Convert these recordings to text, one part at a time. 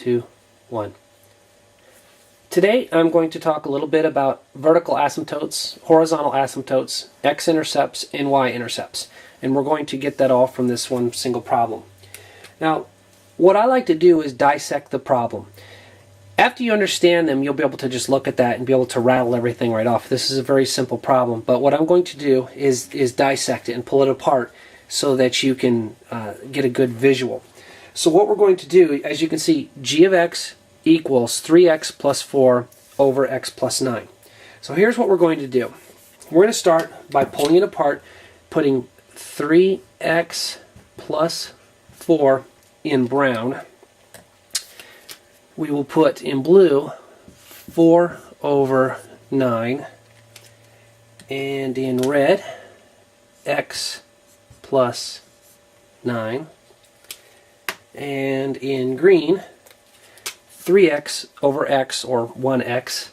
2, 1. Today I'm going to talk a little bit about vertical asymptotes, horizontal asymptotes, x-intercepts, and y-intercepts. And we're going to get that all from this one single problem. Now, what I like to do is dissect the problem. After you understand them, you'll be able to just look at that and be able to rattle everything right off. This is a very simple problem, but what I'm going to do is dissect it and pull it apart so that you can get a good visual. So what we're going to do, as you can see, g of x equals 3x plus 4 over x plus 9. So here's what we're going to do. We're going to start by pulling it apart, putting 3x plus 4 in brown. We will put in blue 4 over 9, and in red x plus 9, and in green 3x over x, or 1x.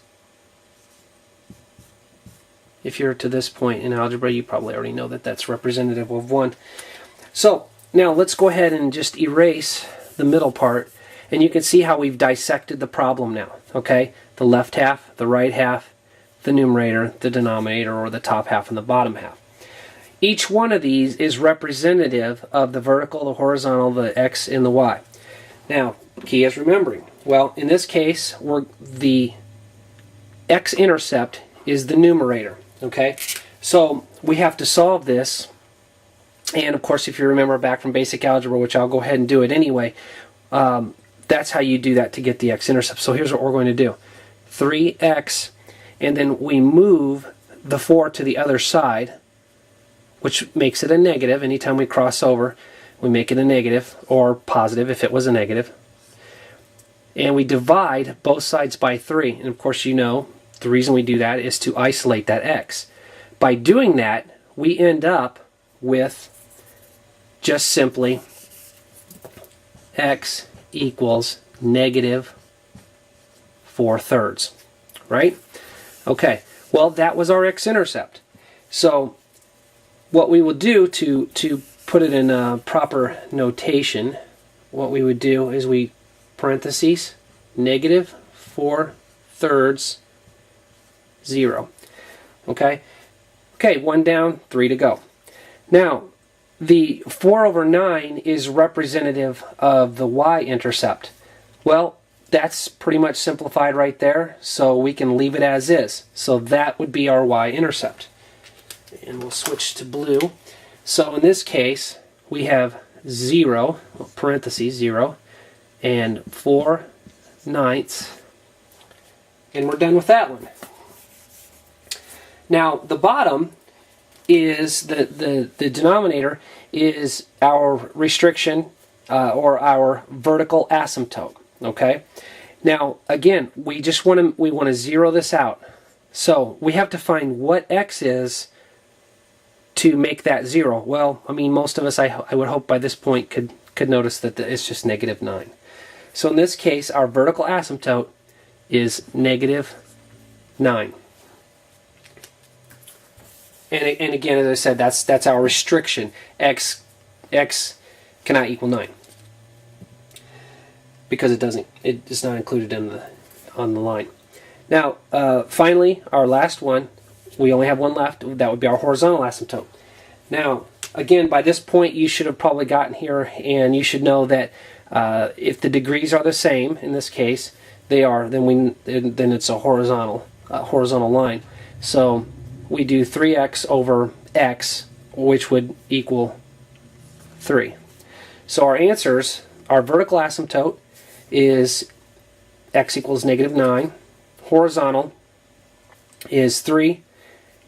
If you're to this point in algebra, you probably already know that that's representative of 1. So now let's go ahead and just erase the middle part, and you can see how we've dissected the problem now. Okay, the left half, the right half, the numerator, the denominator, or the top half and the bottom half. Each one of these is representative of the vertical, the horizontal, the x, and the y. Now, key is remembering. Well, in this case, the x-intercept is the numerator. Okay, so we have to solve this, and of course, if you remember back from basic algebra, which I'll go ahead and do it anyway, that's how you do that to get the x-intercept. So here's what we're going to do. 3x, and then we move the 4 to the other side, which makes it a negative. Anytime we cross over, we make it a negative, or positive if it was a negative. And we divide both sides by 3. And of course, you know, the reason we do that is to isolate that x. By doing that, we end up with just simply x equals negative 4/3, right? Okay, well, that was our x-intercept. So what we will do to put it in a proper notation, what we would do is we parentheses negative 4/3 0. Okay? Okay, 1 down, 3 to go. Now, the 4 over 9 is representative of the y-intercept. Well, that's pretty much simplified right there, so we can leave it as is. So that would be our y-intercept. And we'll switch to blue. So in this case, we have 0, parentheses 0, and 4/9, and we're done with that one. Now the bottom is the denominator is our restriction or our vertical asymptote. Okay. Now again, we want to zero this out. So we have to find what x is to make that 0. Well, I mean, most of us, I would hope by this point could notice that it's just negative 9. So in this case, our vertical asymptote is negative 9. And again, as I said, that's our restriction. X cannot equal 9 because it is not included on the line. Now, finally, our last one. We only have one left. That would be our horizontal asymptote. Now, again, by this point, you should have probably gotten here, and you should know that if the degrees are the same, in this case, they are. Then it's a horizontal line. So we do 3x over x, which would equal 3. So our answers, our vertical asymptote is x equals negative 9. Horizontal is 3.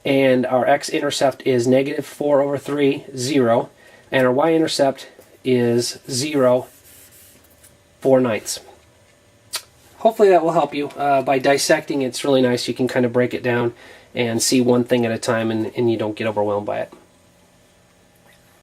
And our x-intercept is negative 4/3, 0. And our y-intercept is 0, 4/9. Hopefully that will help you. By dissecting, it's really nice. You can kind of break it down and see one thing at a time, and you don't get overwhelmed by it.